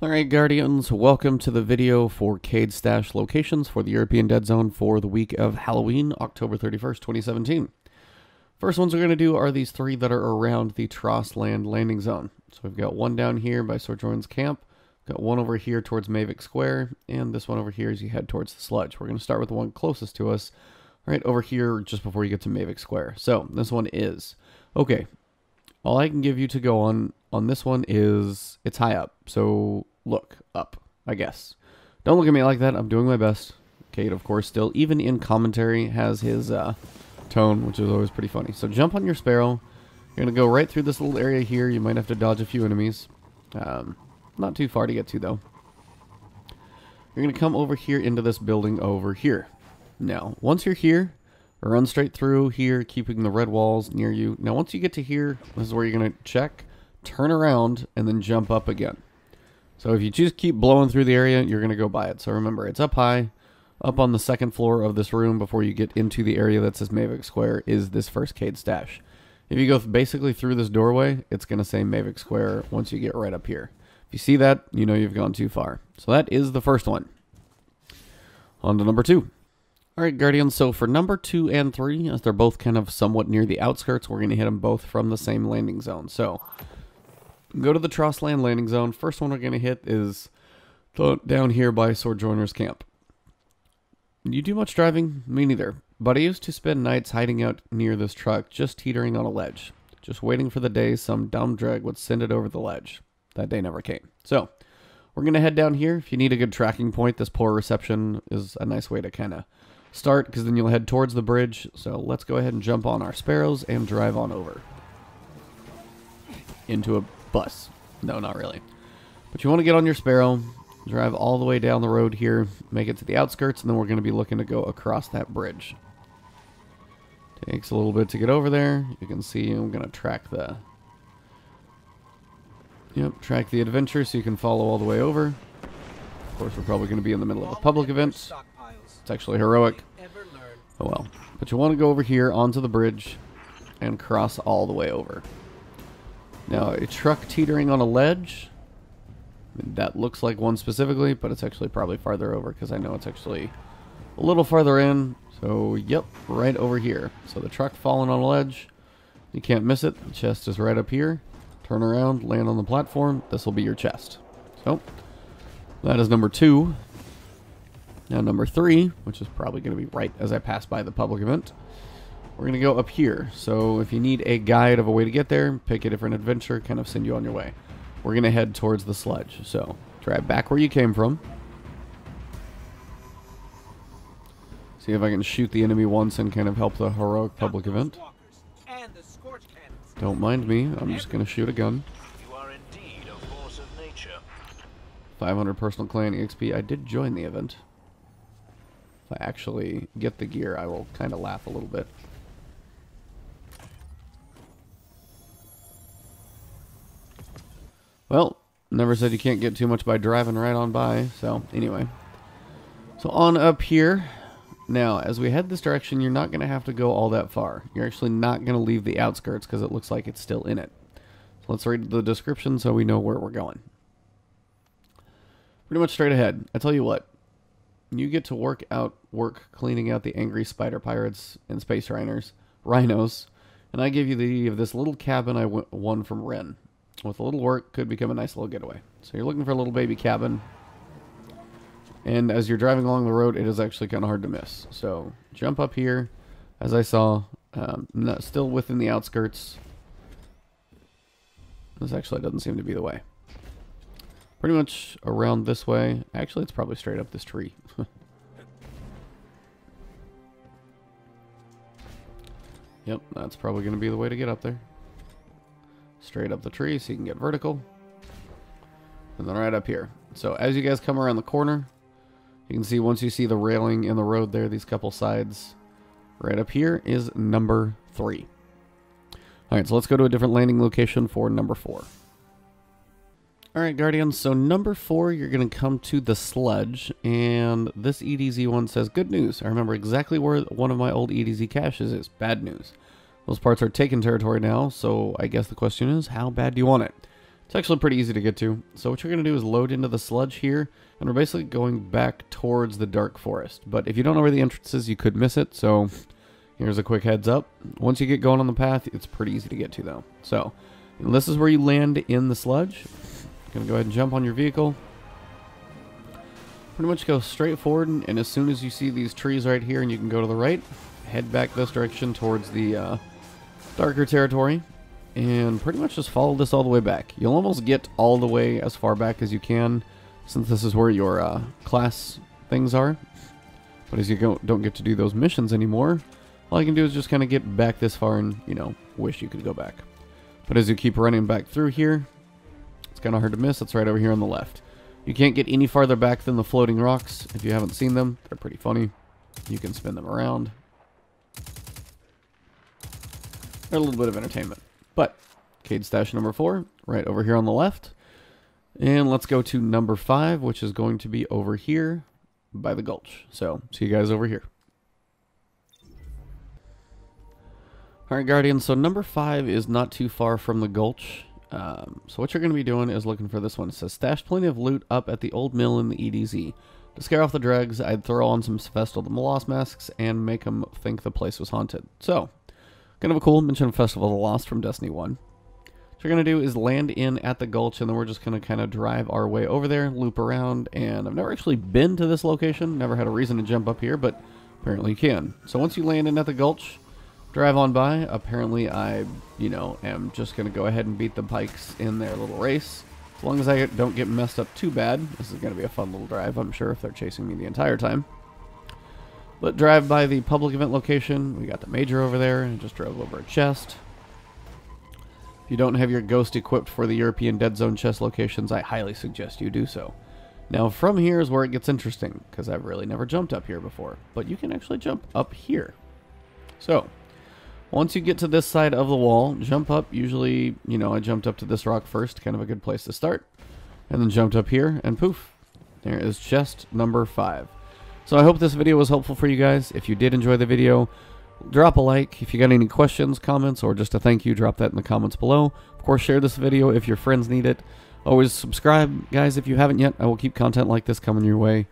Alright Guardians, welcome to the video for Cayde stash locations for the European Dead Zone for the week of Halloween, October 31st, 2017. First ones we're going to do are these three that are around the Trost Land landing zone. So we've got one down here by Sojourn's Camp, got one over here towards Mavic Square, and this one over here as you head towards the Sludge. We're going to start with the one closest to us, right over here just before you get to Mavic Square. So this one is, okay, all I can give you to go on this one is, it's high up, so look up, I guess. Don't look at me like that, I'm doing my best. Cayde, of course, still, even in commentary, has his tone, which is always pretty funny. So jump on your Sparrow. You're going to go right through this little area here. You might have to dodge a few enemies. Not too far to get to, though. You're going to come over here into this building over here. Now, once you're here, run straight through here, keeping the red walls near you. Now, once you get to here, this is where you're going to check, turn around, and then jump up again. So if you just keep blowing through the area, you're going to go by it. So remember, it's up high, up on the second floor of this room before you get into the area that says Mavic Square is this first Cayde stash. If you go basically through this doorway, it's going to say Mavic Square once you get right up here. If you see that, you know you've gone too far. So that is the first one. On to number 2. Alright, Guardians, so for number 2 and 3, as they're both kind of somewhat near the outskirts, we're going to hit them both from the same landing zone. So, go to the Trost Land landing zone. First one we're going to hit is down here by Sojourner's Camp. You do much driving? Me neither. But I used to spend nights hiding out near this truck, just teetering on a ledge. Just waiting for the day some dumb drag would send it over the ledge. That day never came. So, we're going to head down here. If you need a good tracking point, this poor reception is a nice way to kind of start, because then you'll head towards the bridge. So let's go ahead and jump on our Sparrows and drive on over. Into a bus. No, not really. But you want to get on your Sparrow, drive all the way down the road here, make it to the outskirts, and then we're going to be looking to go across that bridge. Takes a little bit to get over there. You can see I'm going to track the... Yep, track the adventure so you can follow all the way over. Of course, we're probably going to be in the middle of a public event. It's actually heroic. Oh well. But you want to go over here onto the bridge and cross all the way over. Now, a truck teetering on a ledge, that looks like one specifically, but it's actually probably farther over because I know it's actually a little farther in. So, yep, right over here. So the truck falling on a ledge, you can't miss it. The chest is right up here. Turn around, land on the platform. This will be your chest. So, that is number 2. Now number 3, which is probably going to be right as I pass by the public event, we're going to go up here. So if you need a guide of a way to get there, pick a different adventure, kind of send you on your way. We're going to head towards the Sludge. So drive back where you came from. See if I can shoot the enemy once and kind of help the heroic public event. Don't mind me, I'm just going to shoot a gun. 500 personal clan EXP. I did join the event. If I actually get the gear, I will kind of laugh a little bit. Well, never said you can't get too much by driving right on by. So, anyway. So, on up here. Now, as we head this direction, you're not going to have to go all that far. You're actually not going to leave the outskirts because it looks like it's still in it. So, let's read the description so we know where we're going. Pretty much straight ahead. I tell you what. You get to work cleaning out the angry spider pirates and space rhinos, and I give you this little cabin I won from Ren. With a little work, could become a nice little getaway. So you're looking for a little baby cabin, and as you're driving along the road, it is actually kind of hard to miss. So jump up here, as I saw, still within the outskirts. This actually doesn't seem to be the way. Pretty much around this way. Actually, it's probably straight up this tree. Yep, that's probably going to be the way to get up there. Straight up the tree so you can get vertical. And then right up here. So as you guys come around the corner, you can see once you see the railing in the road there, these couple sides, right up here is number 3. Alright, so let's go to a different landing location for number 4. Alright, Guardians, so number 4, you're going to come to the Sludge, and this EDZ one says, good news. I remember exactly where one of my old EDZ caches is. Bad news. Those parts are taken territory now, so I guess the question is, how bad do you want it? It's actually pretty easy to get to. So what you're going to do is load into the sludge here, and we're basically going back towards the dark forest. But if you don't know where the entrance is, you could miss it, so here's a quick heads up. Once you get going on the path, it's pretty easy to get to, though. So this is where you land in the sludge. You're going to go ahead and jump on your vehicle. Pretty much go straight forward, and as soon as you see these trees right here and you can go to the right, head back this direction towards the darker territory. And pretty much just follow this all the way back. You'll almost get all the way as far back as you can, since this is where your class things are. But as you don't get to do those missions anymore, all you can do is just kind of get back this far and, you know, wish you could go back. But as you keep running back through here, it's kind of hard to miss. It's right over here on the left. You can't get any farther back than the floating rocks. If you haven't seen them, they're pretty funny. You can spin them around. They're a little bit of entertainment. But Cayde stash number 4, right over here on the left. And let's go to number 5, which is going to be over here by the gulch. So, see you guys over here. Alright, Guardians, so number 5 is not too far from the gulch. So what you're going to be doing is looking for this one. It says, stash plenty of loot up at the old mill in the EDZ. To scare off the dregs, I'd throw on some Festival of the Lost masks and make them think the place was haunted. So, kind of a cool mention of Festival of the Lost from Destiny 1. What you're going to do is land in at the gulch, and then we're just going to kind of drive our way over there, loop around, and I've never actually been to this location, never had a reason to jump up here, but apparently you can. So once you land in at the gulch, drive on by. Apparently I, you know, am just going to go ahead and beat the bikes in their little race. As long as I don't get messed up too bad, this is going to be a fun little drive, I'm sure, if they're chasing me the entire time. But drive by the public event location. We got the major over there, and just drove over a chest. If you don't have your ghost equipped for the European Dead Zone chest locations, I highly suggest you do so. Now from here is where it gets interesting, because I've really never jumped up here before. But you can actually jump up here. So, once you get to this side of the wall, jump up. Usually, you know, I jumped up to this rock first, kind of a good place to start. And then jumped up here, and poof. There is chest number 5. So I hope this video was helpful for you guys. If you did enjoy the video, drop a like. If you got any questions, comments, or just a thank you, drop that in the comments below. Of course, share this video if your friends need it. Always subscribe, guys, if you haven't yet. I will keep content like this coming your way.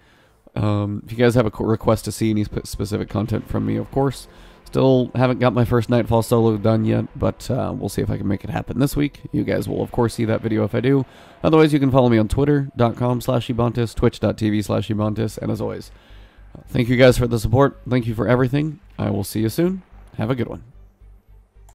If you guys have a request to see any specific content from me, of course. Still haven't got my first Nightfall solo done yet, but we'll see if I can make it happen this week. You guys will, of course, see that video if I do. Otherwise, you can follow me on twitter.com/Ebontis, twitch.tv/Ebontis, and as always, thank you guys for the support. Thank you for everything. I will see you soon. Have a good one.